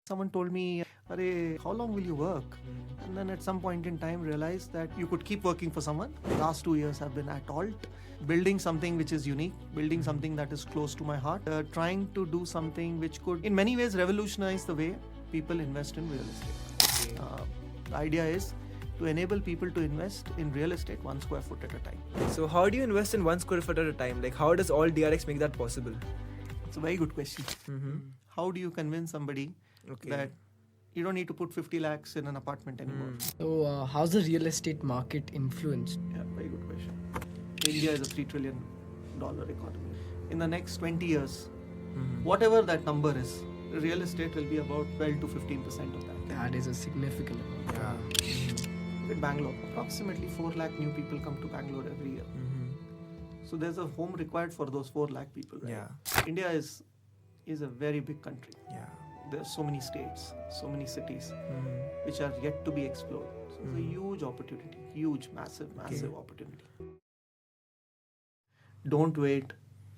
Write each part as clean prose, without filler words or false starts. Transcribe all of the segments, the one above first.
Someone told me, "Arey, how long will you work?" And then at some point in time realized that you could keep working for someone. The last 2 years have been at ALT, building something which is unique, building something that is close to my heart, trying to do something which could in many ways revolutionize the way people invest in real estate. The idea is to enable people to invest in real estate 1 square foot at a time. So how do you invest in 1 square foot at a time? Like how does AllDRX make that possible? It's a very good question. How do you convince somebody that you don't need to put 50 lakhs in an apartment anymore? So, how's the real estate market influenced? Yeah, very good question. India is a $3 trillion economy. In the next 20 years, whatever that number is, real estate will be about 12 to 15% of that. That is a significant amount. Look at Bangalore. Approximately 4 lakh new people come to Bangalore every year. So there's a home required for those 4 lakh people. Right? Yeah. India is a very big country. Yeah. There are so many states, so many cities which are yet to be explored. So it's a huge opportunity, huge, massive opportunity. Don't wait.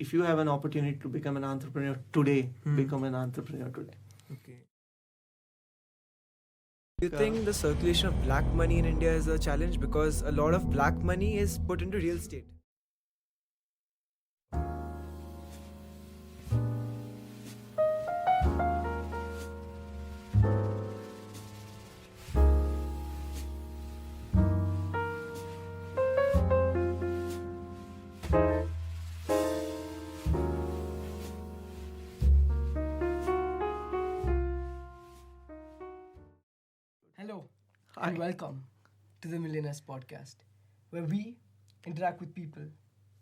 If you have an opportunity to become an entrepreneur today, become an entrepreneur today. Okay. Do you think the circulation of black money in India is a challenge because a lot of black money is put into real estate? Hello, and welcome to the Millionaires podcast, where we interact with people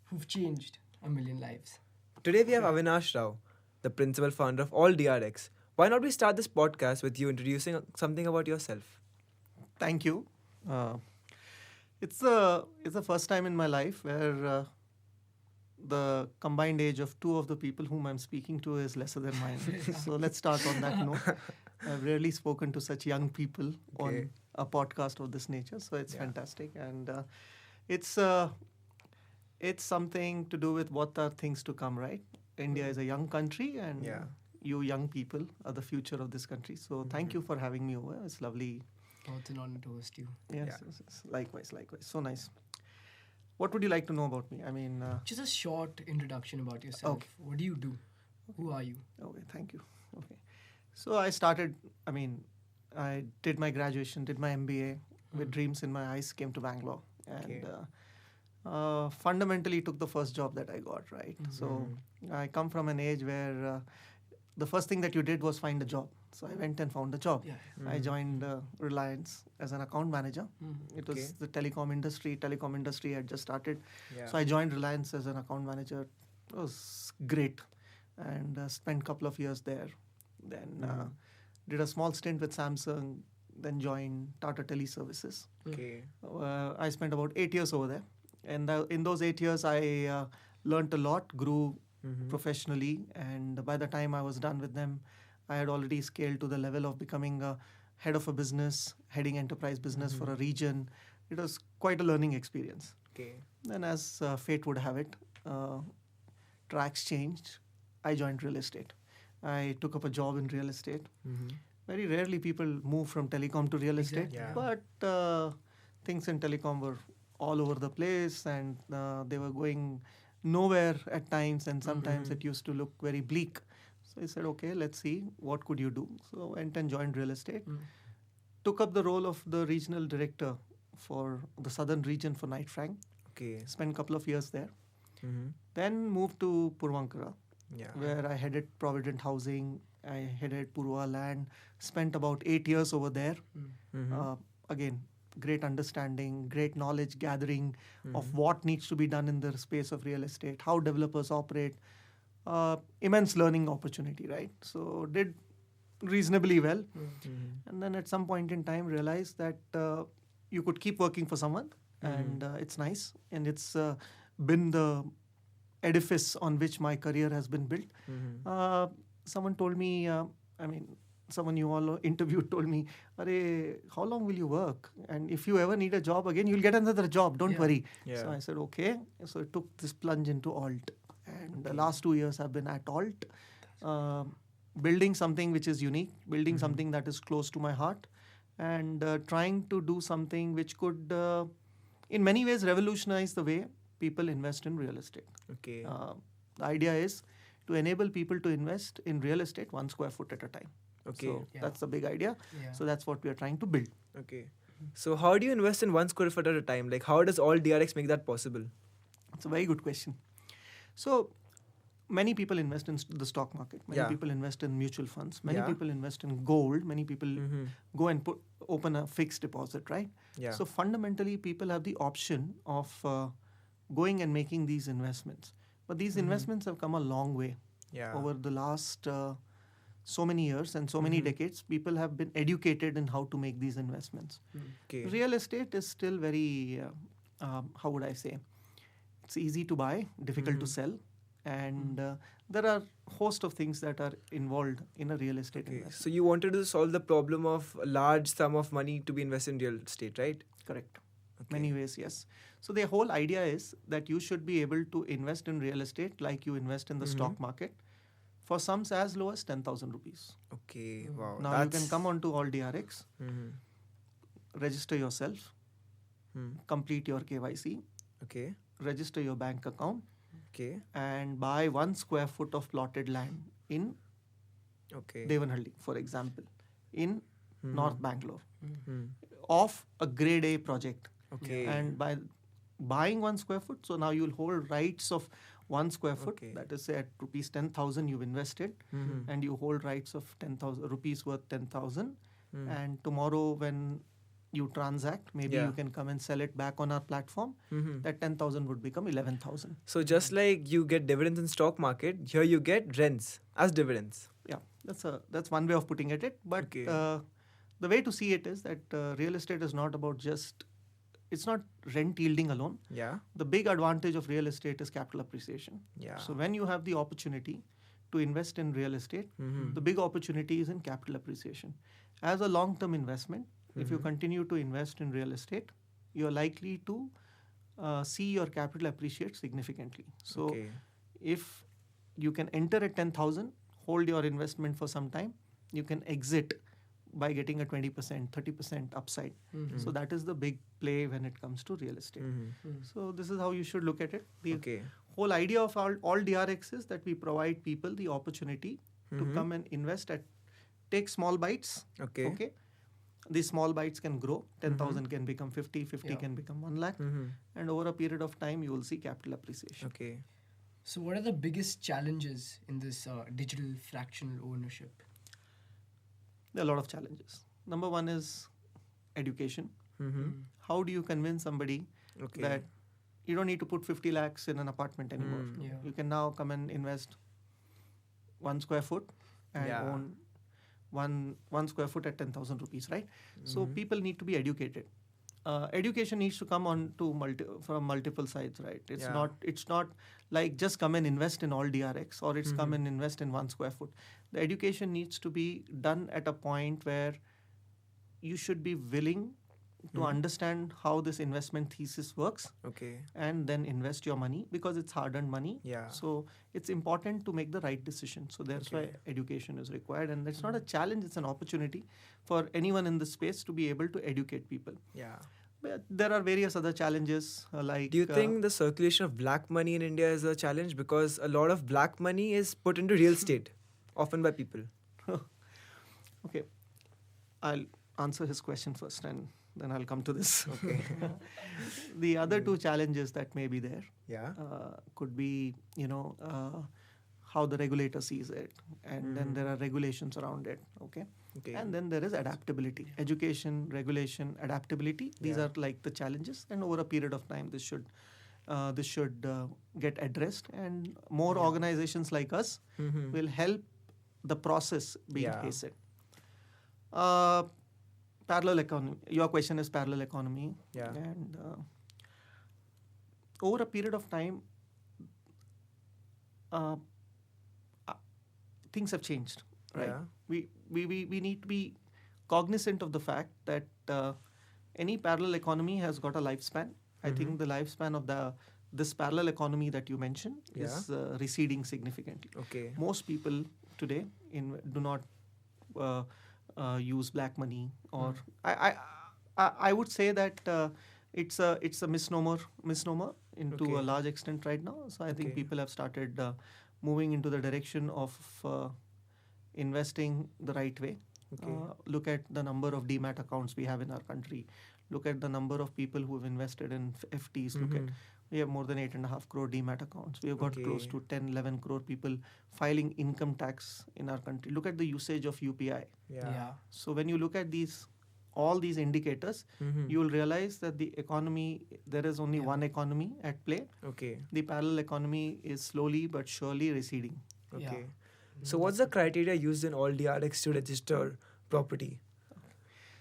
who've changed a million lives. Today we have Avinash Rao, the principal founder of AllDRX. Why not we start this podcast with you introducing something about yourself? Thank you. It's the first time in my life where the combined age of two of the people whom I'm speaking to is lesser than mine. So let's start on that note. I've rarely spoken to such young people on a podcast of this nature, so it's fantastic. And it's something to do with what are things to come, right? India is a young country, and you young people are the future of this country. So thank you for having me over. It's lovely. Oh, it's an honor to host you. Yes. Likewise. So nice. What would you like to know about me? I mean... Just a short introduction about yourself. Okay. What do you do? Who are you? Okay, thank you. Okay. So I did my graduation, did my MBA with dreams in my eyes, came to Bangalore. And fundamentally took the first job that I got, right? So I come from an age where the first thing that you did was find a job. So I went and found a job. I joined Reliance as an account manager. It was the telecom industry. Telecom industry had just started. So I joined Reliance as an account manager. It was great. And spent a couple of years there. Then did a small stint with Samsung. Then joined Tata Teleservices. I spent about 8 years over there. And in those 8 years, I learned a lot, grew professionally. And by the time I was done with them, I had already scaled to the level of becoming a head of a business, heading enterprise business for a region. It was quite a learning experience. Then as fate would have it, tracks changed. I joined real estate. I took up a job in real estate. Very rarely people move from telecom to real estate, but things in telecom were all over the place, and they were going nowhere at times, and sometimes it used to look very bleak. So I said, okay, let's see, what could you do? So I went and joined real estate. Took up the role of the regional director for the southern region for Knight Frank. Spent a couple of years there. Then moved to Puravankara, where I headed Provident Housing. I headed Purva Land. Spent about 8 years over there. Again, great understanding, great knowledge gathering of what needs to be done in the space of real estate, how developers operate. Immense learning opportunity, right? So did reasonably well. And then at some point in time realized that you could keep working for someone, and it's nice. And it's been the edifice on which my career has been built. Someone told me, someone you all interviewed told me, "Arey, how long will you work? And if you ever need a job again, you'll get another job. Don't worry." So I said, okay. So I took this plunge into ALT. And the last 2 years have been at ALT. building something which is unique, building something that is close to my heart, and trying to do something which could, in many ways, revolutionize the way people invest in real estate. Okay. The idea is to enable people to invest in real estate 1 square foot at a time. Okay. So that's the big idea. So that's what we are trying to build. Okay. So how do you invest in 1 square foot at a time? Like, how does AllDRX make that possible? It's a very good question. So many people invest in the stock market. Many people invest in mutual funds. Many people invest in gold. Many people go and open a fixed deposit, right? Yeah. So fundamentally, people have the option of going and making these investments. But these investments have come a long way. Over the last so many years and so many decades, people have been educated in how to make these investments. Okay. Real estate is still very, how would I say, it's easy to buy, difficult to sell. And there are a host of things that are involved in a real estate investment. So you wanted to solve the problem of a large sum of money to be invested in real estate, right? Correct. Many ways, yes. So the whole idea is that you should be able to invest in real estate like you invest in the stock market for sums as low as 10,000 rupees. Okay, wow. Now you can come on to AllDRX, register yourself, complete your KYC, Okay. register your bank account, Okay. and buy 1 square foot of plotted land in Okay. Devanhalli, for example, in North Bangalore, Hmm. of a grade A project. Okay. And by buying 1 square foot, so now you'll hold rights of 1 square foot. Okay. That is, say, at rupees 10,000 you've invested, and you hold rights of 10,000 rupees worth 10,000. And tomorrow, when you transact, maybe you can come and sell it back on our platform. That 10,000 would become 11,000. So just like you get dividends in stock market, here you get rents as dividends. Yeah, that's one way of putting it. But Okay. The way to see it is that real estate is not about it's not rent yielding alone. Yeah. The big advantage of real estate is capital appreciation. Yeah. So when you have the opportunity to invest in real estate, the big opportunity is in capital appreciation. As a long-term investment, if you continue to invest in real estate, you're likely to see your capital appreciate significantly. So if you can enter at 10,000, hold your investment for some time, you can exit by getting a 20%, 30% upside. So that is the big play when it comes to real estate. So this is how you should look at it. The whole idea of AllDRX is that we provide people the opportunity to come and invest take small bites. Okay. These small bites can grow. 10,000 can become 50, 50 can become 1 lakh. And over a period of time, you will see capital appreciation. Okay. So what are the biggest challenges in this digital fractional ownership? There are a lot of challenges. Number one is education. How do you convince somebody that you don't need to put 50 lakhs in an apartment anymore? You can now come and invest 1 square foot and own one square foot at 10,000 rupees, right? So people need to be educated. Education needs to come on to from multiple sides, right? It's not like just come and invest in AllDRX or it's come and invest in 1 square foot. The education needs to be done at a point where you should be willing to understand how this investment thesis works, and then invest your money because it's hard-earned money. So it's important to make the right decision. So that's why education is required, and it's not a challenge; it's an opportunity for anyone in this space to be able to educate people. But there are various other challenges like. Do you think the circulation of black money in India is a challenge because a lot of black money is put into real estate, often by people? Okay, I'll answer his question first, and then I'll come to this. The other two challenges that may be there could be, how the regulator sees it, and then there are regulations around it. And then there is adaptability, education, regulation, adaptability. These are like the challenges, and over a period of time, this should get addressed, and more organizations like us will help the process being hastened. Parallel economy. Your question is parallel economy. And over a period of time, things have changed, right? We need to be cognizant of the fact that any parallel economy has got a lifespan. I think the lifespan of this parallel economy that you mentioned is receding significantly. Most people today do not use black money, or I would say that it's a misnomer into Okay. a large extent right now. So I think Okay. people have started moving into the direction of investing the right way. Okay. Look at the number of demat accounts we have in our country. Look at the number of people who have invested in FTs. Look at, we have more than 8.5 crore demat accounts. We have got close to 10, 11 crore people filing income tax in our country. Look at the usage of UPI. Yeah. So when you look at all these indicators, you will realize that the economy, there is only one economy at play. Okay. The parallel economy is slowly but surely receding. Okay. So what's the criteria used in AllDRX to register property?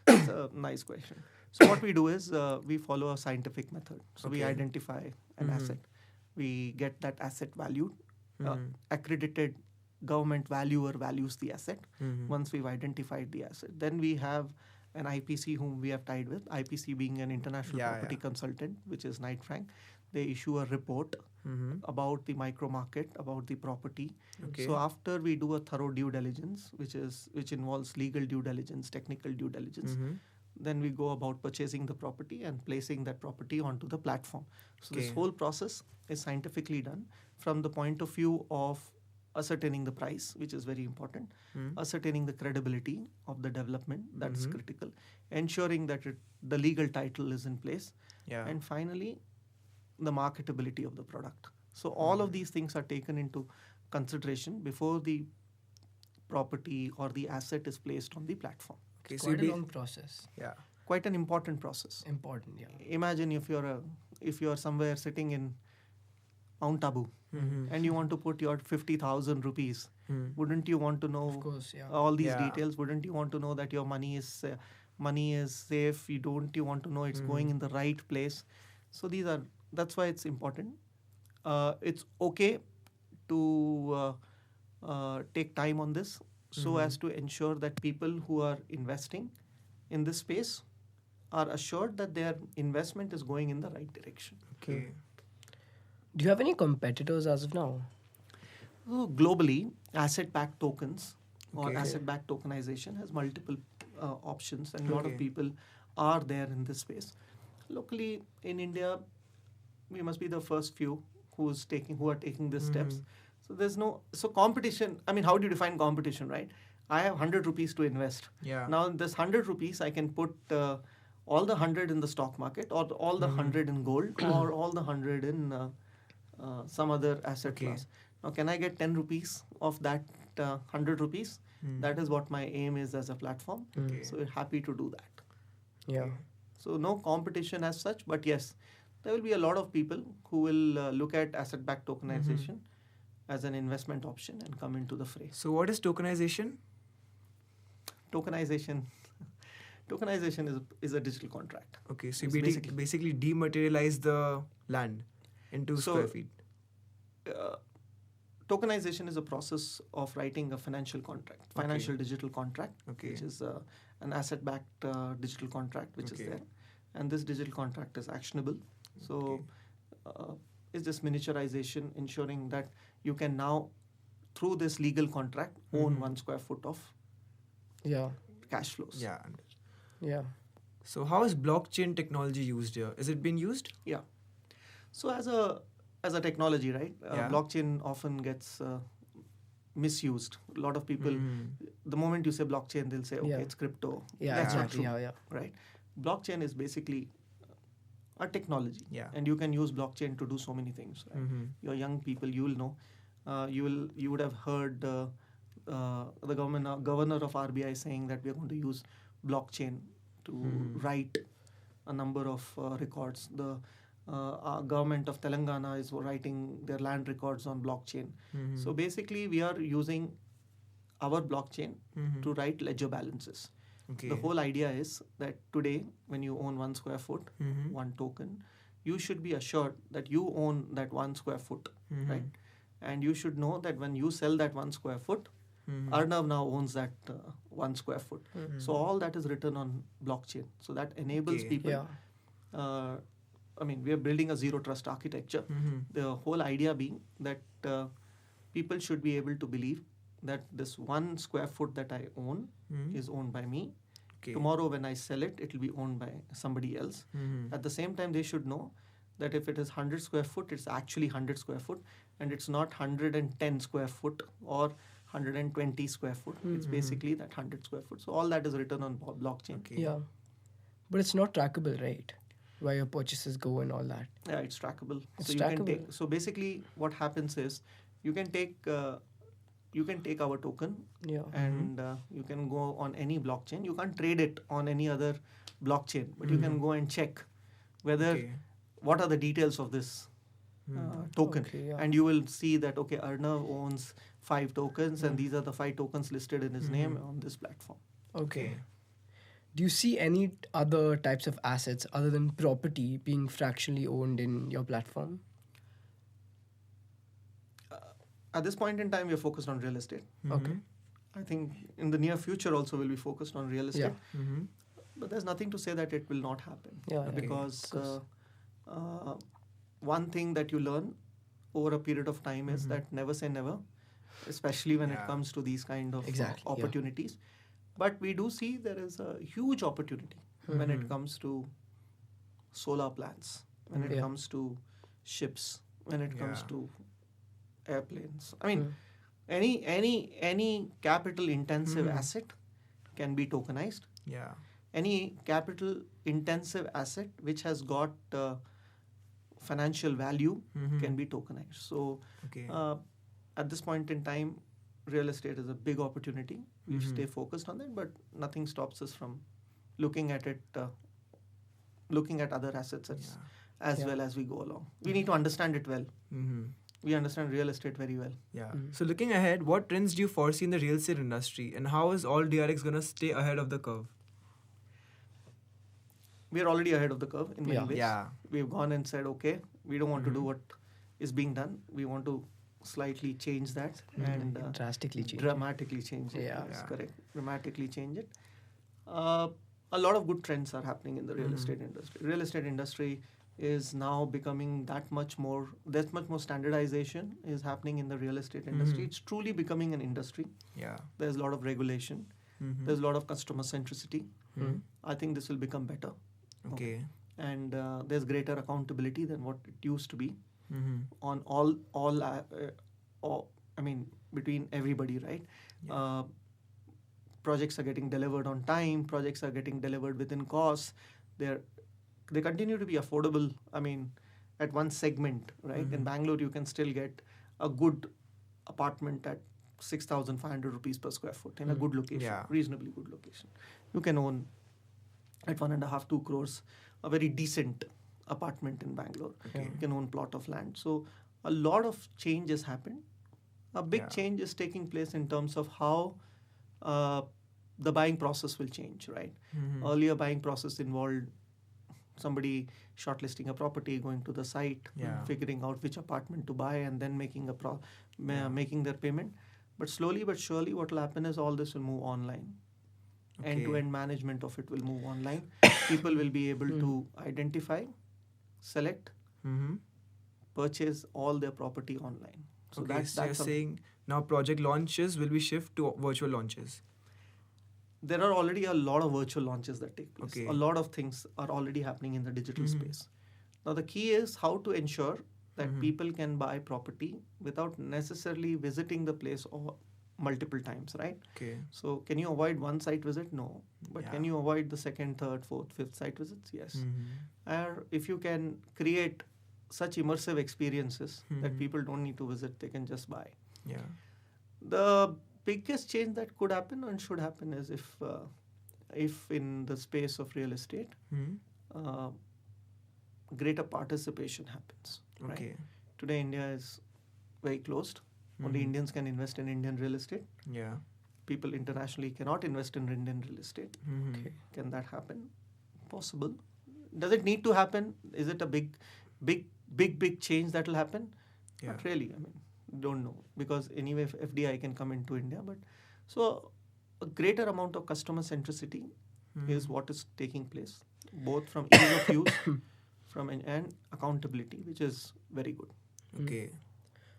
That's a nice question. So what we do is we follow a scientific method. So we identify an asset. We get that asset valued. Accredited government valuer values the asset. Once we've identified the asset, then we have an IPC whom we have tied with. IPC being an international property consultant, which is Knight Frank. They issue a report about the micro market, about the property. So after we do a thorough due diligence, which involves legal due diligence, technical due diligence, then we go about purchasing the property and placing that property onto the platform. So this whole process is scientifically done from the point of view of ascertaining the price, which is very important, ascertaining the credibility of the development, that's critical, ensuring that the legal title is in place, and finally, the marketability of the product. So all of these things are taken into consideration before the property or the asset is placed on the platform. Okay, It's quite a long process. Yeah. Quite an important process. Important, yeah. Imagine if you're somewhere sitting in Mount Abu and you want to put your 50,000 rupees, wouldn't you want to know Of course, yeah. all these details? Wouldn't you want to know that your money is safe? Don't you want to know it's going in the right place? So that's why it's important. It's okay to take time on this so as to ensure that people who are investing in this space are assured that their investment is going in the right direction. Okay. Do you have any competitors as of now? So globally, asset-backed tokens or Okay. asset-backed tokenization has multiple options, and a lot of people are there in this space. Locally in India, we must be the first few who are taking these steps. So there's so competition. I mean, how do you define competition, right? I have 100 rupees to invest. Yeah. Now this 100 rupees, I can put all the 100 in the stock market, or all the 100 in gold, or all the 100 in some other asset class. Now, can I get 10 rupees of that 100 rupees? That is what my aim is as a platform. So we're happy to do that. Yeah. So no competition as such, but yes, there will be a lot of people who will look at asset-backed tokenization as an investment option and come into the fray. So what is tokenization? Tokenization is a digital contract. Okay, so It's you basically dematerialize the land into square feet. Tokenization is a process of writing a financial contract, financial digital contract, which is an asset-backed digital contract, which is there. And this digital contract is actionable. So it's just miniaturization, ensuring that you can now, through this legal contract, own 1 square foot of cash flows. Yeah. Yeah. So how is blockchain technology used here? Is it being used? Yeah. So as a technology, right? Blockchain often gets misused. A lot of people, the moment you say blockchain, they'll say, okay, it's crypto. Yeah, That's exactly. not true, Yeah. right? Blockchain is basically a technology, Yeah. and you can use blockchain to do so many things. Right? You're young people, you will know. You would have heard the governor of RBI saying that we are going to use blockchain to write a number of records. The government of Telangana is writing their land records on blockchain. So basically, we are using our blockchain to write ledger balances. Okay. The whole idea is that today, when you own 1 square foot, 1 token, you should be assured that you own that 1 square foot, right? And you should know that when you sell that 1 square foot, Arnav now owns that 1 square foot. So all that is written on blockchain. So that enables people. We are building a zero trust architecture. The whole idea being that people should be able to believe that this 1 square foot that I own is owned by me. Okay. Tomorrow when I sell it, it will be owned by somebody else. At the same time, they should know that if it is 100 square foot, it's actually 100 square foot, and it's not 110 square foot or 120 square foot. It's basically that 100 square foot. So all that is written on blockchain. Okay. Yeah. But it's not trackable, right? Where your purchases go and all that. Yeah, it's trackable. It's so you trackable. can take. So basically, what happens is you can take our token Yeah. and you can go on any blockchain. You can't trade it on any other blockchain, but you can go and check whether Okay. what are the details of this token, Okay, yeah. and you will see that Arnav owns 5 tokens, and these are the 5 tokens listed in his name on this platform. Okay. Do you see any other types of assets other than property being fractionally owned in your platform? At this point in time, we are focused on real estate. Okay. I think in the near future also we'll be focused on real estate. Yeah. But there's nothing to say that it will not happen. Yeah, yeah. Because Of course. one thing that you learn over a period of time is that never say never, especially when it comes to these kind of Exactly, yeah. opportunities. But we do see there is a huge opportunity when it comes to solar plants, when it Yeah. comes to ships, when it comes Yeah. to airplanes. I mean, any capital intensive asset can be tokenized. Yeah. Any capital intensive asset which has got financial value can be tokenized. So Okay. at this point in time, real estate is a big opportunity. We stay focused on that, but nothing stops us from looking at it, looking at other assets as Yeah. well as we go along. We need to understand it well. We understand real estate very well. Yeah. So looking ahead, what trends do you foresee in the real estate industry, and how is AllDRX gonna stay ahead of the curve? We are already ahead of the curve in many Yeah. ways. Yeah. We've gone and said, okay, we don't want to do what is being done. We want to slightly change that and Drastically change. dramatically change it. Yeah. Yes, Yeah. correct. Dramatically change it. A lot of good trends are happening in the real estate industry. Real estate industry is now becoming that much more standardization is happening in the real estate industry. It's truly becoming an industry. Yeah. There's a lot of regulation. There's a lot of customer centricity. I think this will become better. Okay. And there's greater accountability than what it used to be on between everybody, right? Projects are getting delivered on time. Projects are getting delivered within costs. They continue to be affordable. I mean, at one segment, right? In Bangalore, you can still get a good apartment at 6,500 rupees per square foot in a good location, Yeah. reasonably good location. You can own at 1.5, 2 crores a very decent apartment in Bangalore. Okay. You can own plot of land. So a lot of change has happened. A big Yeah. change is taking place in terms of how the buying process will change, right? Earlier buying process involved somebody shortlisting a property, going to the site, Yeah. figuring out which apartment to buy, and then making making their payment. But slowly but surely, what will happen is all this will move online. Okay. End-to-end management of it will move online. People will be able to identify, select, purchase all their property online. So Okay. that's So you're saying now project launches will be shift to virtual launches. there are already a lot of virtual launches that take place. Okay. A lot of things are already happening in the digital space. Now the key is how to ensure that people can buy property without necessarily visiting the place or multiple times, right? Okay. So can you avoid one site visit? No. But can Yeah. you avoid the second, third, fourth, fifth site visits? Yes. Or if you can create such immersive experiences that people don't need to visit, they can just buy. Yeah. The biggest change that could happen and should happen is if in the space of real estate, greater participation happens. Right? Okay. Today, India is very closed. Only Indians can invest in Indian real estate. Yeah. People internationally cannot invest in Indian real estate. Okay. Can that happen? Possible. Does it need to happen? Is it a big change that will happen? Yeah. Not really. I mean, don't know, because anyway FDI can come into India. But so a greater amount of customer centricity is what is taking place, both from ease of use and accountability, which is very good. Okay.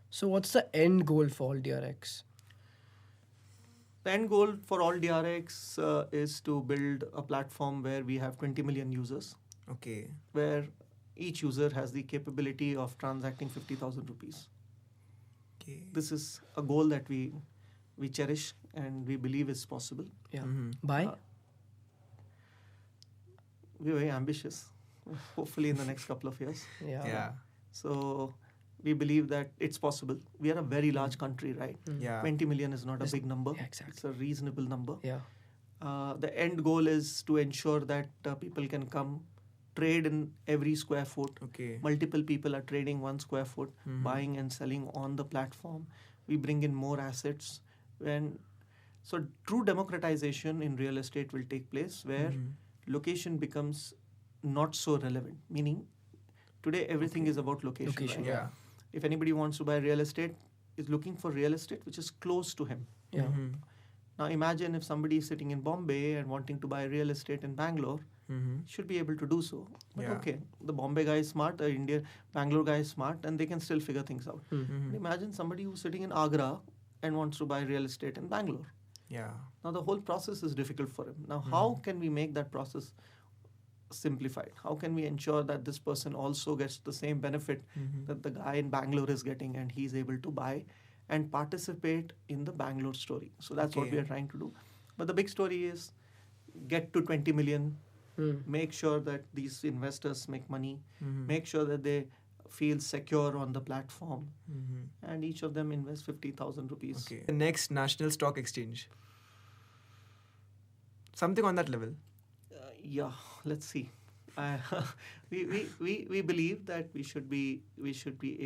So what's the end goal for AllDRX? The end goal for AllDRX is to build a platform where we have 20 million users, Okay. where each user has the capability of transacting 50,000 rupees. Okay. This is a goal that we cherish and we believe is possible. Yeah. Mm-hmm. By? We're very ambitious, hopefully in the next couple of years. Yeah. So we believe that it's possible. We are a very large country, right? Yeah. 20 million is not a big number. Yeah, exactly. It's a reasonable number. Yeah. The end goal is to ensure that people can come trade in every square foot. Okay. Multiple people are trading 1 square foot, Mhm. buying and selling on the platform. We bring in more assets. So true democratization in real estate will take place where Mhm. location becomes not so relevant. Meaning, today everything is about location. Location, right? Yeah. If anybody wants to buy real estate, is looking for real estate which is close to him. Yeah. Mhm. Now imagine if somebody is sitting in Bombay and wanting to buy real estate in Bangalore, Mhm. should be able to do so. But Yeah. okay, the Bombay guy is smart, the Bangalore guy is smart, and they can still figure things out. Mhm. But imagine somebody who's sitting in Agra and wants to buy real estate in Bangalore. Yeah. Now the whole process is difficult for him. Now how can we make that process simplified? How can we ensure that this person also gets the same benefit Mhm. that the guy in Bangalore is getting and he's able to buy and participate in the Bangalore story? So that's what Okay. we are trying to do. But the big story is get to 20 million, make sure that these investors make money, Mhm. make sure that they feel secure on the platform, Mhm. and each of them invest 50,000 rupees. Okay. The next national stock exchange. Something on that level. Yeah, let's see. We believe that we should be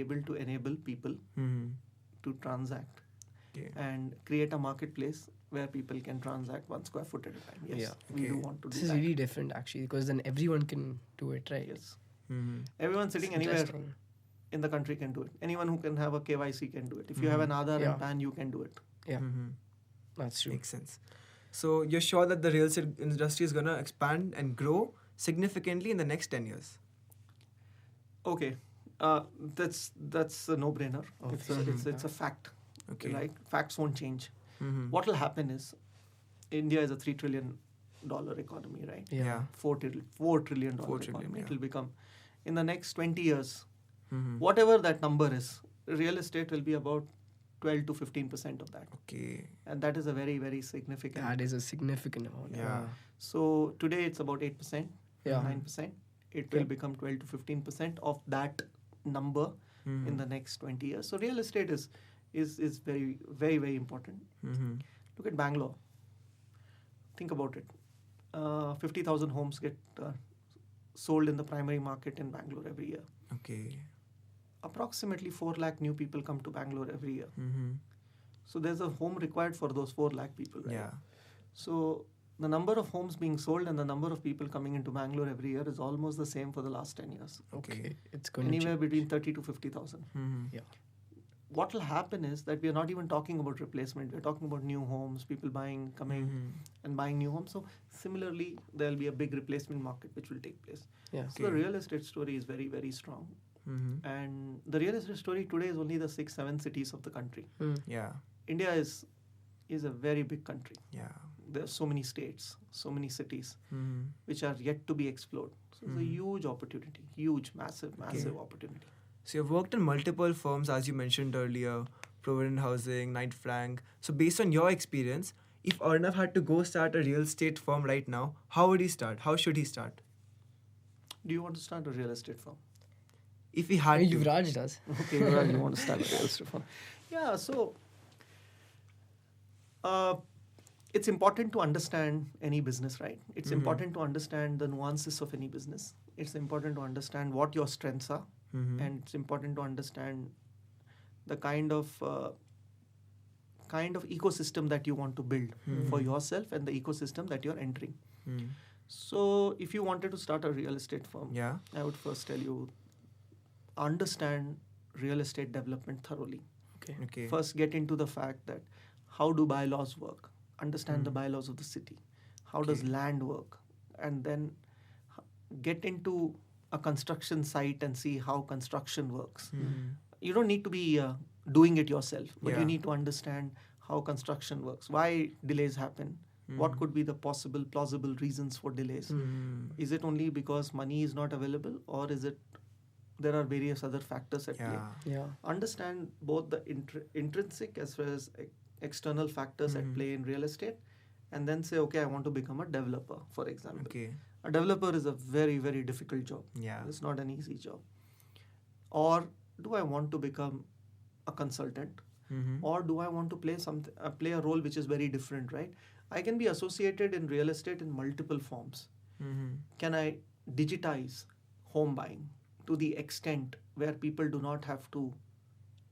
able to enable people Mhm. to transact Okay. and create a marketplace where people can transact 1 square foot at a time. Yes, Yeah. we do Okay. want to This do is that. really different actually because then everyone can do it, right? Yes, Mhm. everyone sitting It's anywhere interesting. in the country can do it. Anyone who can have a KYC can do it. If you have an Aadhaar Yeah. and PAN, you can do it. Yeah, Mhm. that's true. Makes sense. So you're sure that the real estate industry is gonna expand and grow significantly in the next 10 years? Okay, that's a no-brainer. It's a fact. Okay. Right? Facts won't change. Mhm. What will happen is, India is a $3 trillion economy, right? Yeah. $4 trillion $4 trillion, economy. yeah. It will become, in the next 20 years, Mhm. whatever that number is, real estate will be about 12 to 15% of that. Okay. And that is a very, very significant. That is a significant amount. Yeah. So today it's about 8%, Yeah. 9%. It will become 12 to 15% of that number Mhm. in the next 20 years. So real estate is very, very, very important. Mhm. Look at Bangalore. Think about it. 50,000 homes get sold in the primary market in Bangalore every year. Okay. Approximately 4 lakh new people come to Bangalore every year. Mhm. So there's a home required for those 4 lakh people. Right? Yeah. So the number of homes being sold and the number of people coming into Bangalore every year is almost the same for the last 10 years. Okay. It's going to Anywhere change. between 30 to 50,000. Mhm. Yeah. What will happen is that we are not even talking about replacement. We're talking about new homes, people coming Mhm. and buying new homes. So similarly, there'll be a big replacement market which will take place. Yeah. So the Okay. real estate story is very, very strong. Mhm. And the real estate story today is only the 6, 7 cities of the country. Yeah. India is a very big country. Yeah. There are so many states, so many cities Mhm. which are yet to be explored. So it's a huge opportunity, huge, massive opportunity. So you've worked in multiple firms, as you mentioned earlier, Provident Housing, Knight Frank. So based on your experience, if Arnav had to go start a real estate firm right now, how would he start? How should he start? Do you want to start a real estate firm? If he had to. Yuvraj does. Okay, you want to start a real estate firm. Yeah, so it's important to understand any business, right? It's important to understand the nuances of any business. It's important to understand what your strengths are, Mhm. and it's important to understand the kind of ecosystem that you want to build for yourself and the ecosystem that you're entering. Mhm. So if you wanted to start a real estate firm, Yeah. I would first tell you, understand real estate development thoroughly. Okay. First, get into the fact that how do bylaws work? Understand the bylaws of the city. How does Okay. land work? And then get into a construction site and see how construction works. Mhm. You don't need to be doing it yourself, but Yeah. you need to understand how construction works, why delays happen, what could be the possible plausible reasons for delays. Is it only because money is not available, or is it there are various other factors at play? Yeah. Understand both the intrinsic as well as external factors at play in real estate, and then say, okay, I want to become a developer, for example. Okay. A developer is a very, very difficult job. Yeah. It's not an easy job. Or do I want to become a consultant? Or do I want to play a role which is very different, right? I can be associated in real estate in multiple forms. Can I digitize home buying to the extent where people do not have to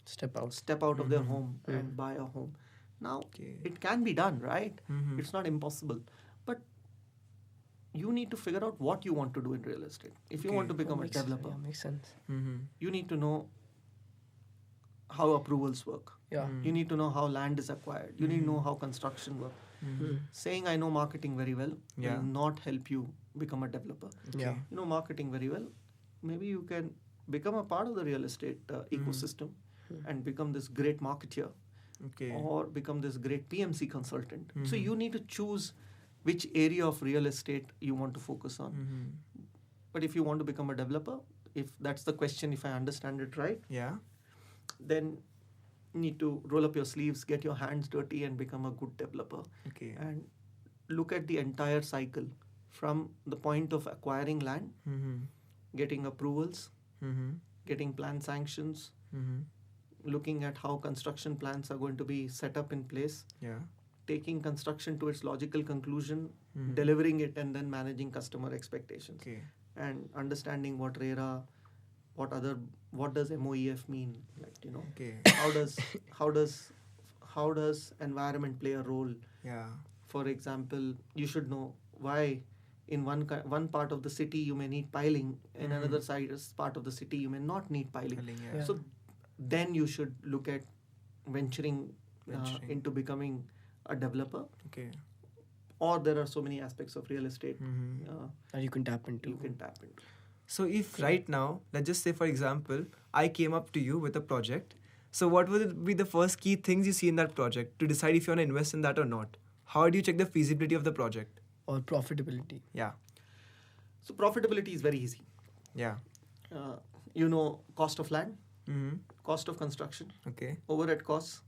Step out. of their home and buy a home? Now, it can be done, right? It's not impossible. But you need to figure out what you want to do in real estate. If you want to become a developer, Makes sense. you need to know how approvals work. Yeah. You need to know how land is acquired. You need to know how construction works. Saying I know marketing very well will not help you become a developer. Yeah. You know marketing very well, maybe you can become a part of the real estate ecosystem and become this great marketeer, or become this great PMC consultant. So you need to choose which area of real estate you want to focus on. But if you want to become a developer, if that's the question, if I understand it right, then you need to roll up your sleeves, get your hands dirty, and become a good developer. And look at the entire cycle from the point of acquiring land, getting approvals, getting plan sanctions, looking at how construction plans are going to be set up in place, taking construction to its logical conclusion, delivering it, and then managing customer expectations, and understanding what RERA, what does MOEF mean, how does environment play a role? For example, you should know why in one part of the city you may need piling, in another part of the city you may not need piling. So then you should look at venturing into becoming a developer. Or there are so many aspects of real estate That you can tap into. So if right now, let's just say for example, I came up to you with a project. So what would be the first key things you see in that project to decide if you want to invest in that or not? How do you check the feasibility of the project? Or profitability. So profitability is very easy. You know cost of land, cost of construction, overhead costs,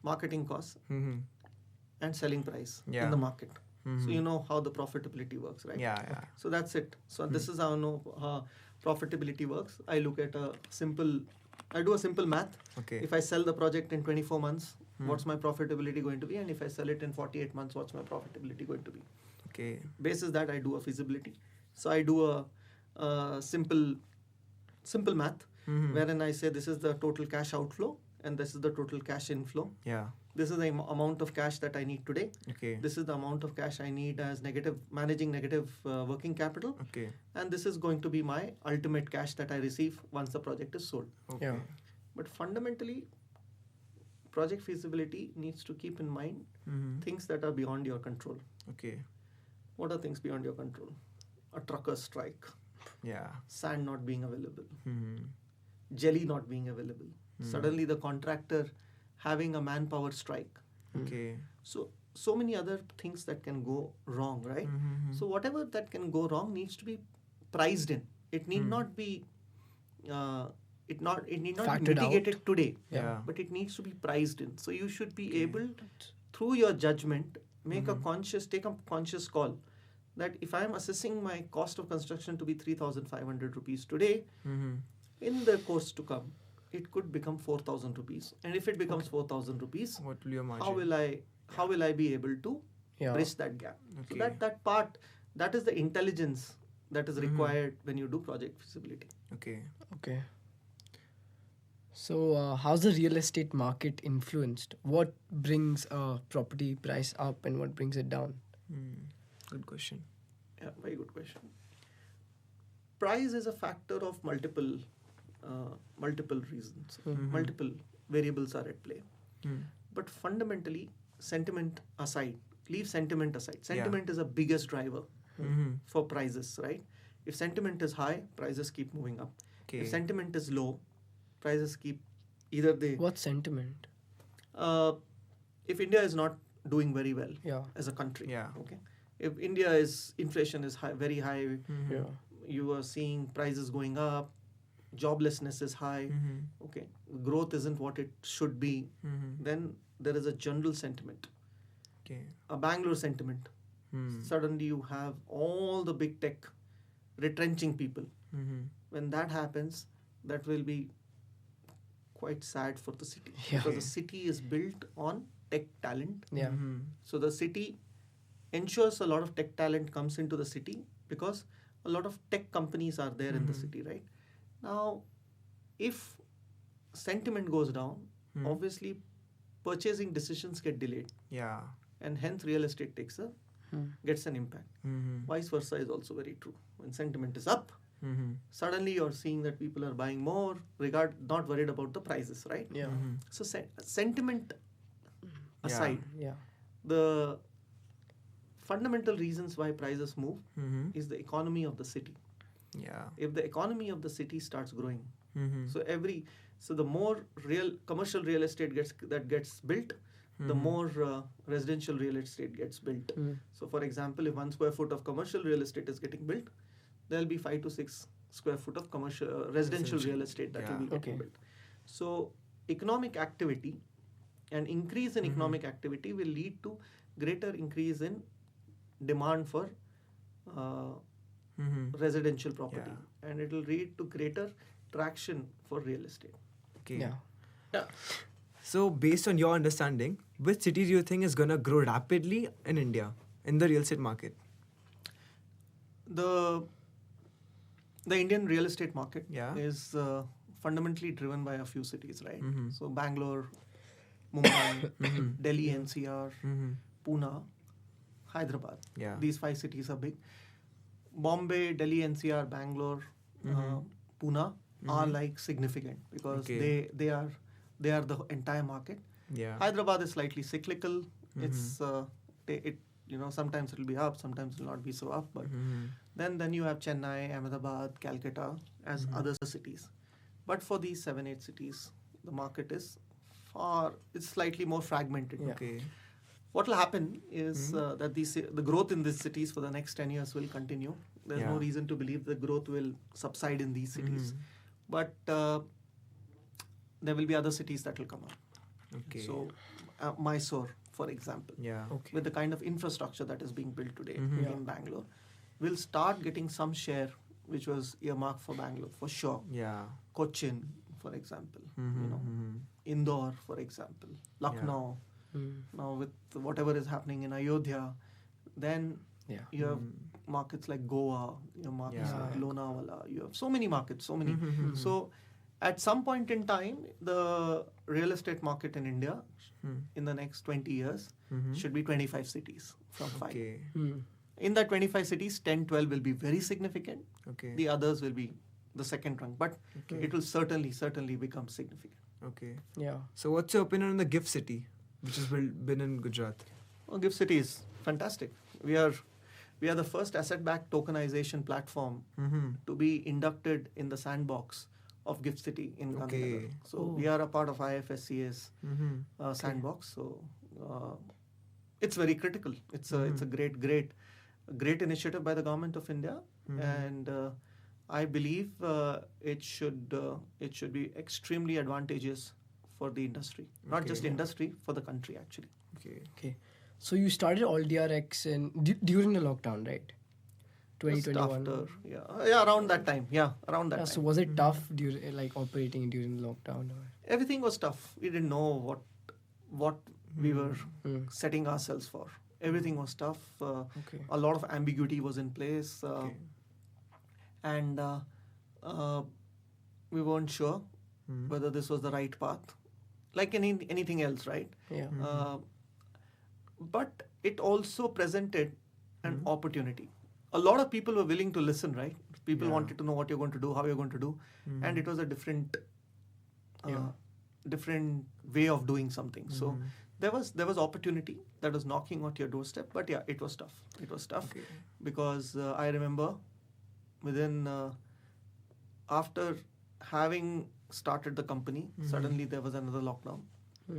marketing costs, and selling price in the market. So you know how the profitability works, right? So that's it. So this is how I know how profitability works. I look at I do a simple math. If I sell the project in 24 months, what's my profitability going to be? And if I sell it in 48 months, what's my profitability going to be? Basis that, I do a feasibility. So I do a simple math, wherein I say this is the total cash outflow and this is the total cash inflow. This is the amount of cash that I need today. This is the amount of cash I need as managing negative working capital. And this is going to be my ultimate cash that I receive once the project is sold. But fundamentally, project feasibility needs to keep in mind things that are beyond your control. What are things beyond your control? A trucker's strike. Sand not being available. Jelly not being available. Suddenly the contractor having a manpower strike. So many other things that can go wrong, right? So whatever that can go wrong needs to be priced in. It need not be it need not be mitigated today, but it needs to be priced in. So you should be able, through your judgment, take a conscious call that if I am assessing my cost of construction to be 3,500 rupees today, in the course to come, it could become 4,000 rupees. And if it becomes 4,000 rupees, what will your margin? How will I be able to bridge that gap? So that part, that is the intelligence that is required when you do project feasibility. Okay. So how's the real estate market influenced? What brings a property price up and what brings it down? Good question. Yeah, very good question. Price is a factor of multiple reasons. Multiple variables are at play. But fundamentally, sentiment aside, leave sentiment aside. Sentiment is the biggest driver for prices, right? If sentiment is high, prices keep moving up. If sentiment is low, prices keep What's sentiment? if India is not doing very well Yeah. as a country, Yeah. okay, if inflation is high, very high, Yeah. you are seeing prices going up, joblessness is high, okay, growth isn't what it should be, then there is a general sentiment, Okay. a Bangalore sentiment. Suddenly you have all the big tech retrenching people. When that happens, that will be quite sad for the city, Yeah. because the city is built on tech talent. Yeah. So the city ensures a lot of tech talent comes into the city because a lot of tech companies are there in the city, right? Now, if sentiment goes down, obviously purchasing decisions get delayed, Yeah. and hence real estate gets an impact. Vice versa is also very true. When sentiment is up, suddenly you're seeing that people are buying more, not worried about the prices, right? Yeah. So sentiment aside, Yeah. the fundamental reasons why prices move is the economy of the city. Yeah. If the economy of the city starts growing, so the more commercial real estate gets built, the more residential real estate gets built. So for example, if 1 square foot of commercial real estate is getting built, there'll be 5 to 6 square foot of commercial residential real estate that will be getting built. So economic activity and increase in economic activity will lead to greater increase in demand for residential property, and it will lead to greater traction for real estate. Okay. Yeah. So, based on your understanding, which city do you think is gonna grow rapidly in India in the real estate market? The Indian real estate market Yeah. is fundamentally driven by a few cities, right? So Bangalore, Mumbai, Delhi NCR, Pune, Hyderabad. Yeah. These 5 cities are big. Bombay, Delhi NCR, Bangalore, Pune are like significant because they are the entire market. Yeah. Hyderabad is slightly cyclical. It's sometimes it'll be up, sometimes it'll not be so up. But then you have Chennai, Ahmedabad, Calcutta as other cities. But for these 7-8 cities, the market is it's slightly more fragmented. Yeah. Okay. What will happen is that the growth in these cities for the next 10 years will continue. There's no reason to believe the growth will subside in these cities. But there will be other cities that will come up. Okay. So Mysore, for example, Yeah. Okay. with the kind of infrastructure that is being built today in Bangalore, will start getting some share which was earmarked for Bangalore, for sure. Yeah. Cochin, for example, Indore, for example, Lucknow. Now with whatever is happening in Ayodhya, then you have markets like Goa, you have markets like Lonavala, you have so many markets, so many. So at some point in time, the real estate market in India in the next 20 years should be 25 cities from 5. Okay. In that 25 cities, 10, 12 will be very significant. Okay. The others will be the second rung, but it will certainly become significant. Okay. Yeah. So, what's your opinion on the GIFT City, which has been in Gujarat? Well, GIFT City is fantastic. We are the first asset-backed tokenization platform to be inducted in the sandbox of GIFT City in Gandhinagar. So we are a part of IFSC's sandbox. So it's very critical. It's a great initiative by the government of India, and I believe it should be extremely advantageous for the industry, not just industry, for the country actually. Okay. So you started AllDRX during the lockdown, right? 2021. Just after, around that time. Around that time. So was it tough during operating during the lockdown? Or? Everything was tough. We didn't know what we were setting ourselves for. Everything was tough. A lot of ambiguity was in place, and we weren't sure whether this was the right path. Like anything else, right? Yeah. But it also presented an opportunity. A lot of people were willing to listen, right? People wanted to know what you're going to do, how you're going to do, and it was a different way of doing something. So there was opportunity that was knocking at your doorstep, but it was tough. It was tough because I remember after having started the company, suddenly there was another lockdown.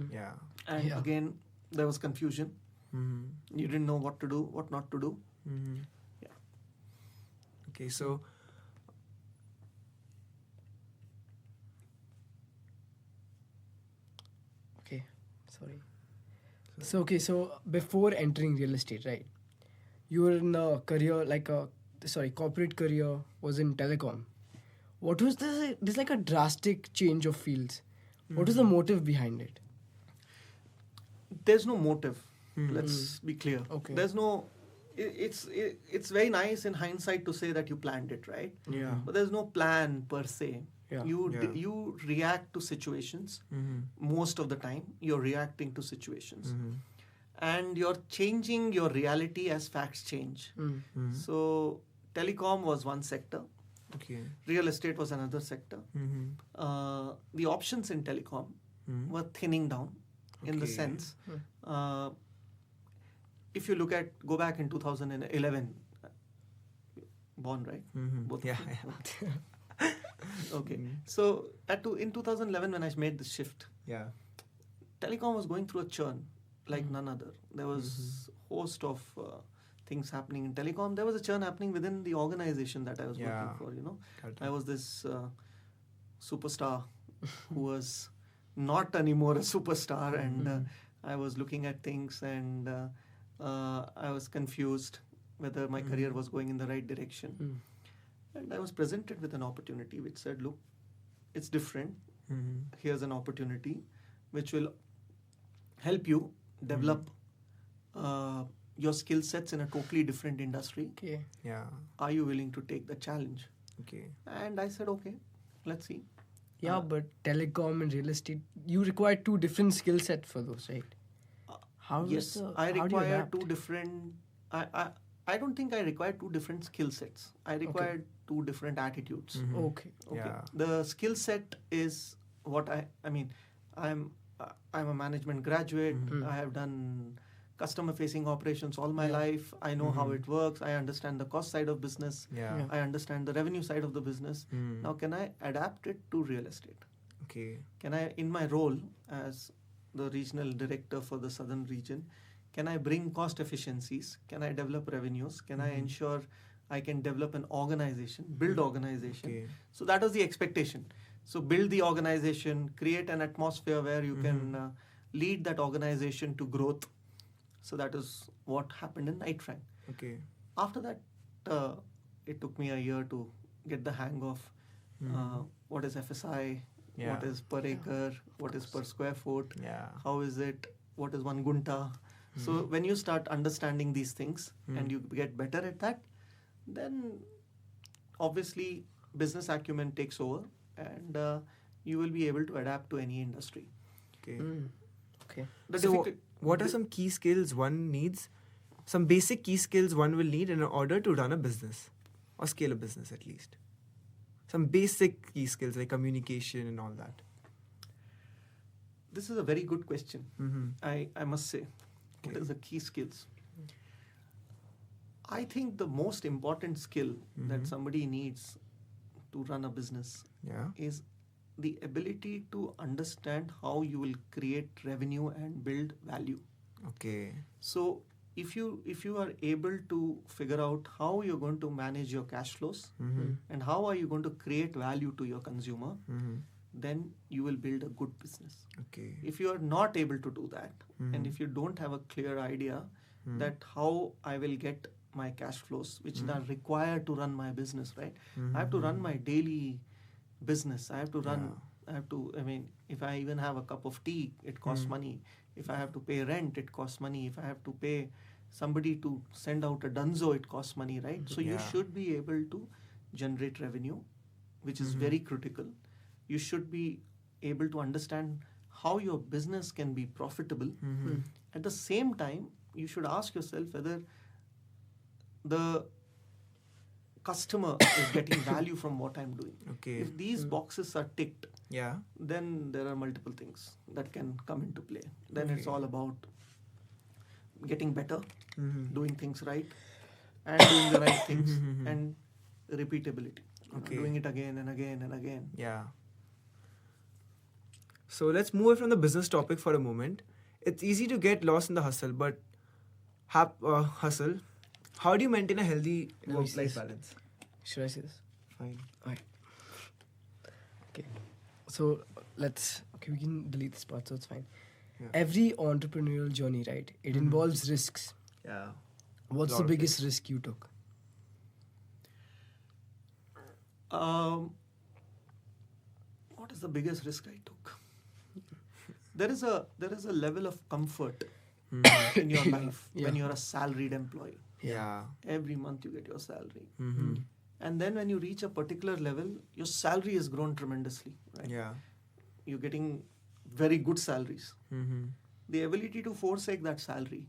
Yeah. And again, there was confusion. You didn't know what to do, what not to do. Yeah. Okay, so Okay, sorry. So before entering real estate, right? You were in a career corporate career was in telecom. What was this? This like a drastic change of fields. What was the motive behind it? There's no motive. Let's be clear. Okay. There's no. It's very nice in hindsight to say that you planned it, right? yeah. But there's no plan per se. Yeah. You react to situations. Most of the time, you're reacting to situations, and you're changing your reality as facts change. So, telecom was one sector. Okay. Real estate was another sector. The options in telecom were thinning down in the Okay. sense, if you go back in 2011, born, right? Both of Yeah. you? Okay. So in 2011, when I made the shift, Yeah. telecom was going through a churn like none other. There was host of things happening in telecom. There was a churn happening within the organization that I was Yeah. working for. Correct. I was this superstar who was not anymore a superstar, and I was looking at things, and I was confused whether my career was going in the right direction. And I was presented with an opportunity which said, look, it's different. Here's an opportunity which will help you develop your skill sets in a totally different industry. Okay. Yeah. Are you willing to take the challenge? Okay. And I said, okay, let's see. Yeah, but telecom and real estate, you require two different skill sets for those, right? How Yes, was I how do you require adapt? two different. I don't think I require two different skill sets. I require two different attitudes. Okay. Okay. Yeah. The skill set is what I mean. I'm a management graduate. I have done customer facing operations all my life. I know how it works. I understand the cost side of business. Yeah. I understand the revenue side of the business. Now, can I adapt it to real estate? Okay. Can I, in my role as the regional director for the southern region, can I bring cost efficiencies? Can I develop revenues? Can I ensure I can develop an organization, build organization? Okay. So that was the expectation. So build the organization, create an atmosphere where you can lead that organization to growth. So that is what happened in Knight Frank. Okay. After that, it took me a year to get the hang of what is FSI, Yeah. what is per acre, what is per square foot, Yeah. how is it, what is one gunta. So when you start understanding these things and you get better at that, then obviously business acumen takes over, and you will be able to adapt to any industry. Okay. Okay. The So, difficult- what are some key skills one needs? Some basic key skills one will need in order to run a business or scale a business at least. Some basic key skills like communication and all that. This is a very good question. I must say. What Okay. is the key skills? I think the most important skill that somebody needs to run a business Yeah. is the ability to understand how you will create revenue and build value. Okay. So if you are able to figure out how you're going to manage your cash flows and how are you going to create value to your consumer, then you will build a good business. Okay. If you are not able to do that, and if you don't have a clear idea that how I will get my cash flows, which are required to run my business, right? I have to run my daily business. I have to run, I mean, if I even have a cup of tea, it costs money. If I have to pay rent, it costs money. If I have to pay somebody to send out a dunzo, it costs money, right? So you should be able to generate revenue, which is very critical. You should be able to understand how your business can be profitable. At the same time, you should ask yourself whether the customer is getting value from what I'm doing. Okay. If these boxes are ticked, Yeah. then there are multiple things that can come into play. Then it's all about getting better, doing things right, and doing the right things, and repeatability. You know, Okay. doing it again and again and again. Yeah. So let's move away from the business topic for a moment it's easy to get lost in the hustle, but hustle. How do you maintain a healthy No, work-life yes. balance? Should I say this? Fine. Okay. So we can delete this part, so it's fine. Yeah. Every entrepreneurial journey, right? It involves risks. Yeah. What's Lot the of biggest risk you took? What is the biggest risk I took? There is a level of comfort in your life when you're a salaried employee. Yeah. Every month you get your salary. Mm-hmm. And then when you reach a particular level, your salary has grown tremendously. Right? Yeah. You're getting very good salaries. Mm-hmm. The ability to forsake that salary,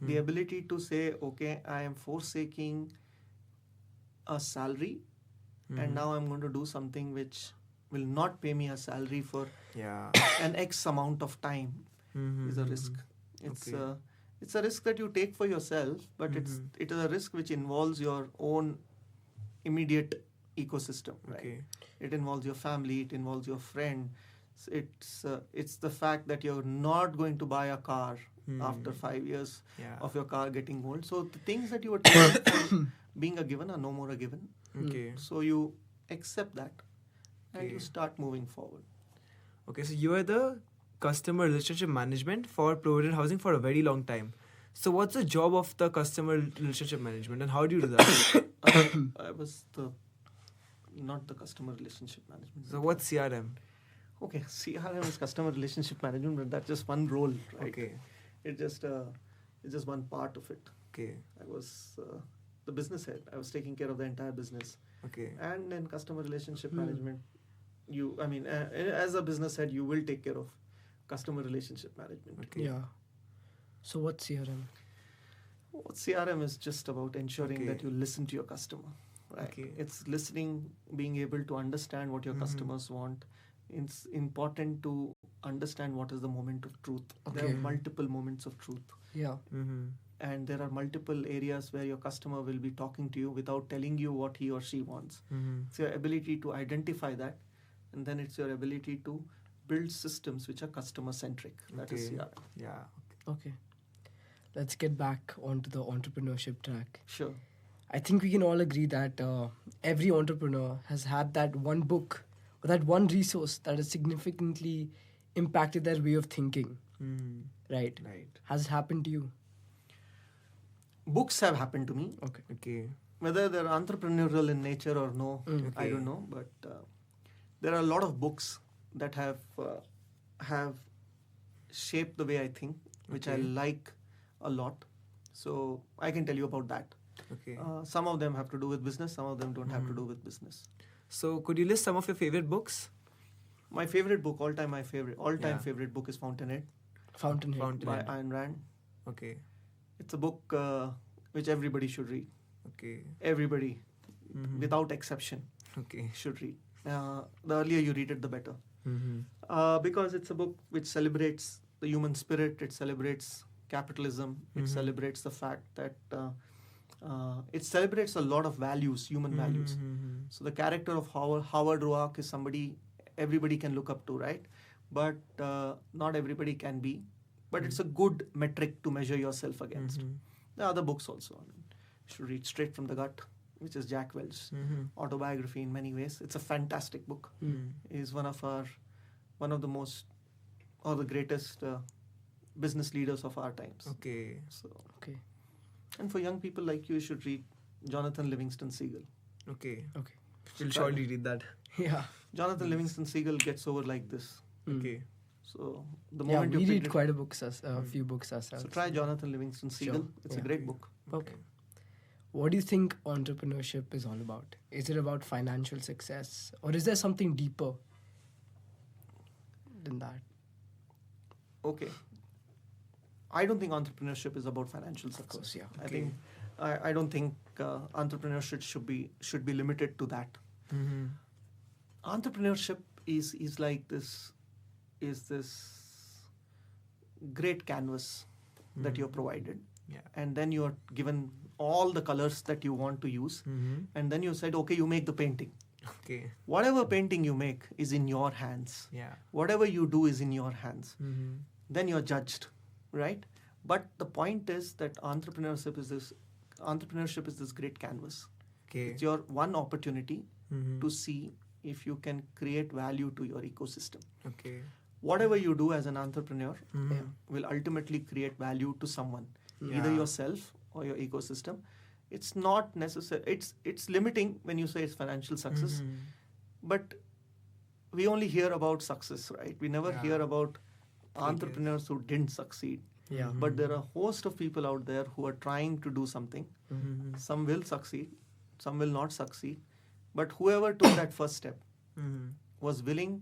the ability to say, okay, I am forsaking a salary and now I'm going to do something which will not pay me a salary for Yeah. an X amount of time is a risk. It's a risk that you take for yourself, but it is a risk which involves your own immediate ecosystem, right? Okay. It involves your family, it involves your friend. It's the fact that you're not going to buy a car after 5 years Yeah. of your car getting old. So the things that you were taking for being a given are no more a given. Okay. So you accept that and Okay. you start moving forward. Okay, so you are the customer relationship management for Provident Housing for a very long time. So what's the job of the customer relationship management and how do you do that? I was not the customer relationship management. So what's CRM? Okay, CRM is customer relationship management, but that's just one role, right? Okay. It's just one part of it. Okay. I was the business head. I was taking care of the entire business. Okay. And in customer relationship management, as a business head, you will take care of customer relationship management. Okay. Yeah. So what's CRM? CRM is just about ensuring Okay. that you listen to your customer, right? Okay. It's listening, being able to understand what your customers want. It's important to understand what is the moment of truth. There Okay. are multiple moments of truth. Yeah. Mm-hmm. And there are multiple areas where your customer will be talking to you without telling you what he or she wants. Mm-hmm. It's your ability to identify that, and then it's your ability to build systems which are customer centric. That is Okay. CRM. Yeah. Okay. Let's get back onto the entrepreneurship track. Sure. I think we can all agree that every entrepreneur has had that one book or that one resource that has significantly impacted their way of thinking, Mm-hmm. right? Right. Has it happened to you? Books have happened to me. Okay. Okay. Whether they're entrepreneurial in nature or no, I Okay. don't know. But there are a lot of books that have shaped the way I think, which I Okay. like a lot. So I can tell you about that. Okay. Some of them have to do with business. Some of them don't have to do with business. So could you list some of your favorite books? My favorite book, all-time Yeah. favorite book is Fountainhead Fountainhead. Fountainhead. by Ayn Rand. Okay. It's a book which everybody should read. Okay. Everybody, Mm-hmm. without exception, Okay. should read. The earlier you read it, the better. Mm-hmm. Because it's a book which celebrates the human spirit. It celebrates capitalism. It celebrates the fact that it celebrates a lot of values, human values. Mm-hmm. So the character of Howard Roark is somebody everybody can look up to, right? But not everybody can be. But it's a good metric to measure yourself against. Mm-hmm. There are other books also. I mean, you should read Straight from the Gut, which is Jack Welch's autobiography in many ways. It's a fantastic book. He's one of the most or the greatest business leaders of our times. Okay. So, Okay. and for young people like you should read Jonathan Livingston Seagull. Okay. Okay. We'll surely read that. Yeah. Jonathan Livingston Seagull gets over like this. Okay. So the Yeah, moment we you read pick it, quite a few books ourselves. so try Jonathan Livingston Seagull. Sure. It's Yeah. a great book. Okay. What do you think entrepreneurship is all about? Is it about financial success or is there something deeper than that? Okay. I don't think entrepreneurship is about financial success. course, yeah. I Okay. think I don't think entrepreneurship should be limited to that. Mm-hmm. Entrepreneurship is like this great canvas that you're provided, Yeah. and then you're given all the colors that you want to use, Mm-hmm. and then you said, okay, you make the painting. Okay. Whatever painting you make is in your hands. Yeah. Whatever you do is in your hands. Mm-hmm. Then you're judged. right? But the point is that entrepreneurship is this great canvas. Okay. It's your one opportunity Mm-hmm. to see if you can create value to your ecosystem. Okay. Whatever you do as an entrepreneur Mm-hmm. will ultimately create value to someone, Yeah. either yourself or your ecosystem. It's not necessary. It's limiting when you say it's financial success, Mhm. but we only hear about success, right? We never Yeah. hear about Failures. entrepreneurs who didn't succeed. Yeah. But there are a host of people out there who are trying to do something. Mhm. Some will succeed, some will not succeed. But whoever took that first step Mhm. was willing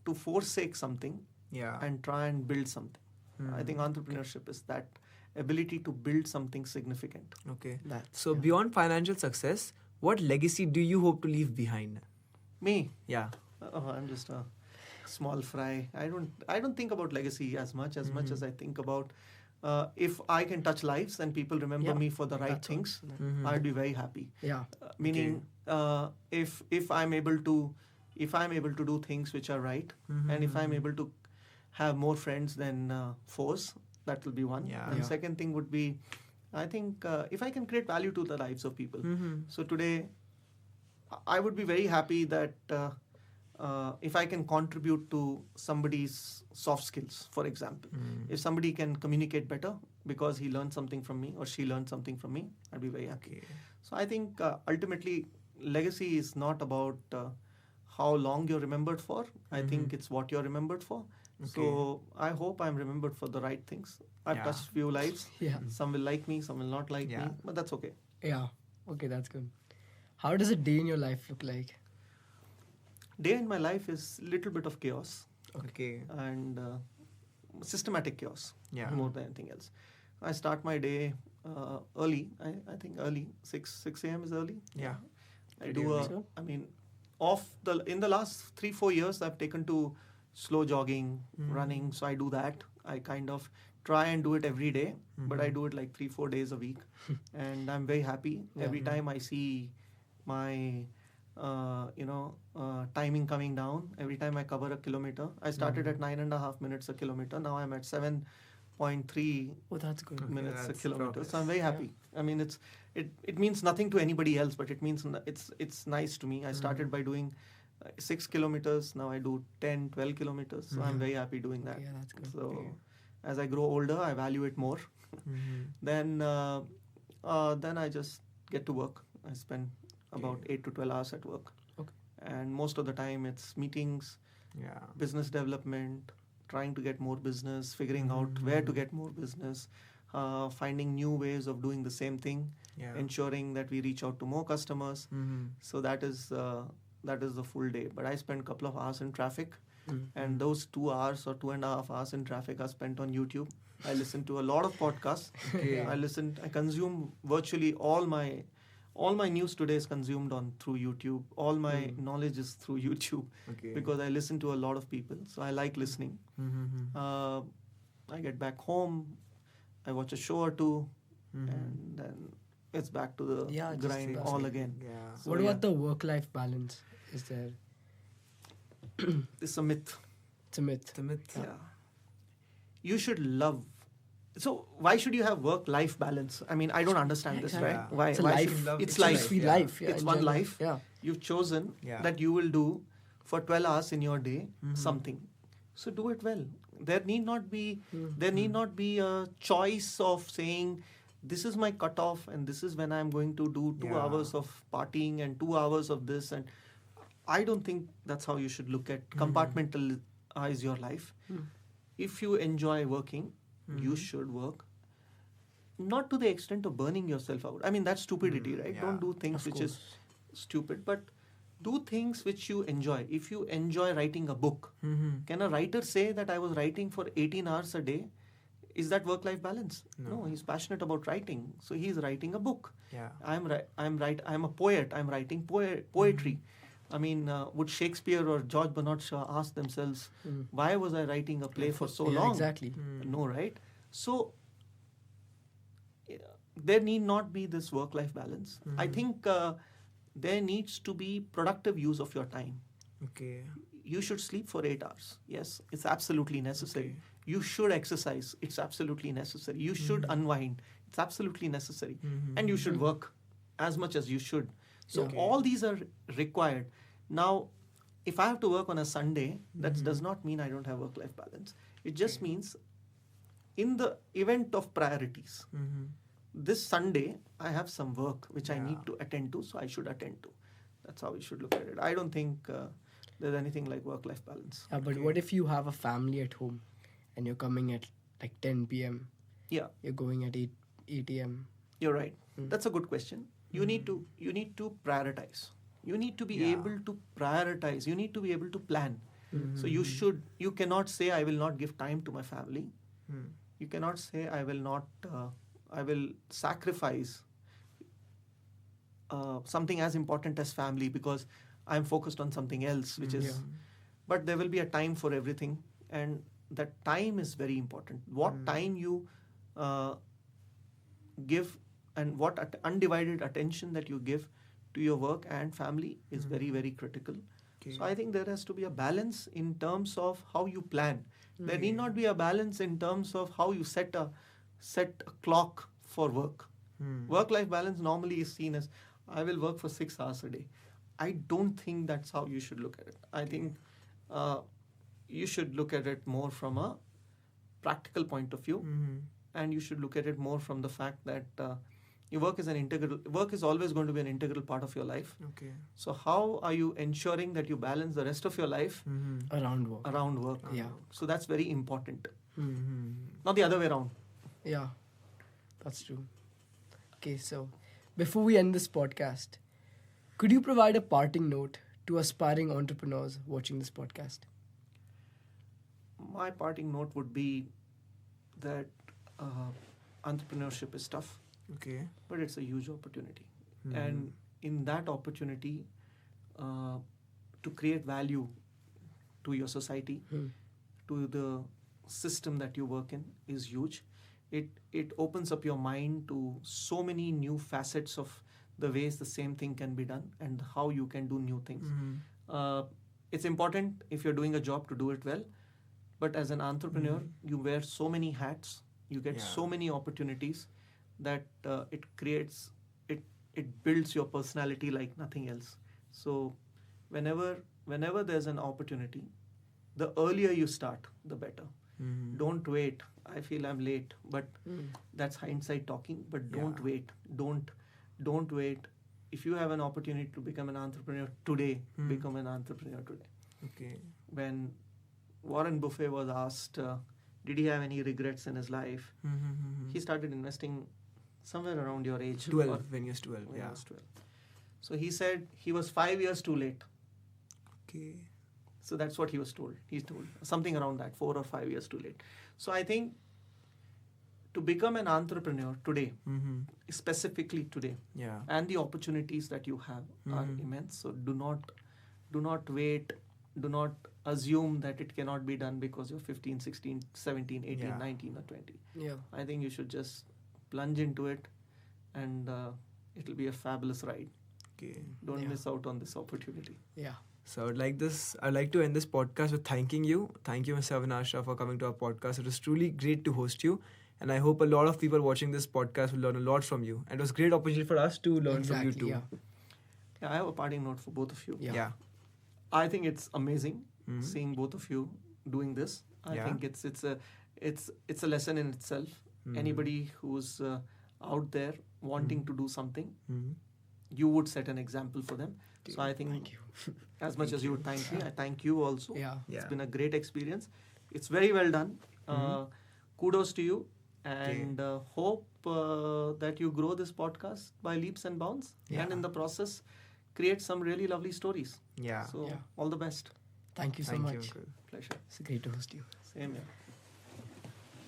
to forsake something Yeah. and try and build something. I think entrepreneurship is that ability to build something significant. Okay. That's, So beyond financial success, what legacy do you hope to leave behind? Me, Yeah. I'm just a small fry. I don't think about legacy as much as I think about if I can touch lives and people remember Yeah, me for the right that's all. things, Mhm. I'd be very happy. Yeah. Meaning, if I'm able to do things which are right, and if I'm able to have more friends than foes, that will be one. Yeah. And Yeah. second thing would be, I think if I can create value to the lives of people. Mhm. So today, I would be very happy that if I can contribute to somebody's soft skills, for example. Mm. If somebody can communicate better because he learned something from me or she learned something from me, I'd be very happy. Okay. So I think ultimately, legacy is not about how long you're remembered for. I think it's what you're remembered for. So I hope I'm remembered for the right things. I've Yeah. touched few lives. Yeah. Some will like me, some will not like Yeah. me, but that's okay. Yeah. Okay, that's good. How does a day in your life look like? Day in my life is little bit of chaos Okay. and systematic chaos Yeah. more than anything else. I start my day early. I think early 6 a.m. is early. Yeah. I Pretty do. early. In the last 3-4 years, I've taken to slow jogging, running. So I do that. I kind of try and do it every day, but I do it like 3-4 days a week, and I'm very happy every time I see my timing coming down. Every time I cover a kilometer, I started at 9.5 minutes a kilometer. Now I'm at 7.3 Oh, that's good. minutes a that's kilometer. progress. So I'm very happy. I mean, it means nothing to anybody else, but it's nice to me. I started by doing 6 kilometers. Now I do 10, 12 kilometers. So I'm very happy doing that. Yeah, that's good. So Okay. as I grow older, I value it more. Mhm. Then I just get to work. I spend about 8 to 12 hours at work. Okay. And most of the time it's meetings, Yeah. business development, trying to get more business, figuring out where to get more business, finding new ways of doing the same thing, Yeah. ensuring that we reach out to more customers. Mhm. So that is the full day. But I spend a couple of hours in traffic, Mm. and those 2 hours or 2.5 hours in traffic are spent on YouTube. I listen to a lot of podcasts. Okay. I consume virtually all my news today is consumed through YouTube. All my knowledge is through YouTube Okay. because I listen to a lot of people. So I like listening. Mhm. I get back home, I watch a show or two, Mhm. and then it's back to the Yeah, just grind that's all it. again. Yeah. So, What yeah. about the work-life balance? Is there? It's a myth. It's a myth. It's a myth. Yeah. You should love. So why should you have work-life balance? I mean, I don't understand this, Exactly. right? Yeah. Why? It's a why life. should- Love- It's it's a life. life. Free Yeah. life. Yeah, It's in one general. life. Yeah. You've chosen Yeah. that you will do for 12 hours in your day something. So do it well. There need not be a choice of saying this is my cutoff and this is when I'm going to do 2 Yeah. hours of partying and 2 hours of this. And I don't think that's how you should look at compartmentalize your life. If you enjoy working, you should work. Not to the extent of burning yourself out. I mean, that's stupidity, right? yeah. Don't do things Of which course. is stupid, but do things which you enjoy. If you enjoy writing a book, Mhm. can a writer say that I was writing for 18 hours a day? Is that work-life balance? No, he's passionate about writing, so he's writing a book. Yeah. I'm a poet. I'm writing poetry. I mean, would Shakespeare or George Bernard Shaw ask themselves, why was I writing a play for so Yeah, long? exactly. No, right? So there need not be this work-life balance. I think there needs to be productive use of your time. Okay. You should sleep for 8 hours. Yes, it's absolutely necessary. You should exercise. It's absolutely necessary. You should unwind. It's absolutely necessary. And you should work as much as you should. So all these are required. Now, if I have to work on a Sunday, that does not mean I don't have work-life balance. It just means in the event of priorities, this Sunday, I have some work which I need to attend to, so I should attend to. That's how we should look at it. I don't think there's anything like work-life balance. Yeah, but what if you have a family at home and you're coming at like 10 p.m.? Yeah. You're going at 8 a.m. You're right. That's a good question. You need to prioritize. You need to be able to prioritize. You need to be able to plan. So you cannot say, I will not give time to my family. You cannot say, I will sacrifice something as important as family because I'm focused on something else, which is, but there will be a time for everything. And that time is very important. What time you give and what undivided attention that you give to your work and family is very, very critical. So I think there has to be a balance in terms of how you plan. There need not be a balance in terms of how you set a clock for work. Work-life balance normally is seen as, I will work for 6 hours a day. I don't think that's how you should look at it. I think you should look at it more from a practical point of view, and you should look at it more from the fact that your work is always going to be an integral part of your life. So how are you ensuring that you balance the rest of your life Around work. Yeah. So that's very important. Not the other way around. Yeah, that's true. Okay, so before we end this podcast, could you provide a parting note to aspiring entrepreneurs watching this podcast? My parting note would be that entrepreneurship is tough, but it's a huge opportunity. And in that opportunity, to create value to your society, to the system that you work in is huge. It opens up your mind to so many new facets of the ways the same thing can be done and how you can do new things. It's important if you're doing a job to do it well, but as an entrepreneur, you wear so many hats, you get so many opportunities that it builds your personality like nothing else. So whenever there's an opportunity, the earlier you start, the better. Don't wait. I feel I'm late, but that's hindsight talking. But don't wait. Don't wait. If you have an opportunity to become an entrepreneur today, become an entrepreneur today. When Warren Buffett was asked, did he have any regrets in his life? He started investing somewhere around your age. 12, when he was 12. When he was 12. So he said he was 5 years too late. So that's what he was told. He's told something around that, 4 or 5 years too late. So I think to become an entrepreneur today, specifically today, and the opportunities that you have are immense. So do not wait. Do not assume that it cannot be done because you're 15, 16, 17, 18, 19 or 20. I think you should just plunge into it and it'll be a fabulous ride. Don't miss out on this opportunity. So I'd like to end this podcast with thanking you. Thank you, Mr. Avinash Rao, for coming to our podcast. It was truly great to host you. And I hope a lot of people watching this podcast will learn a lot from you. And it was a great opportunity for us to learn from you too. I have a parting note for both of you. I think it's amazing seeing both of you doing this. I think it's a lesson in itself. Anybody who's out there wanting to do something, you would set an example for them. So I think as much as you would thank me, I thank you also. It's been a great experience. It's very well done. Kudos to you, and hope that you grow this podcast by leaps and bounds, and in the process create some really lovely stories. So all the best. Thank you so much. Pleasure. It's great to host you. Same here.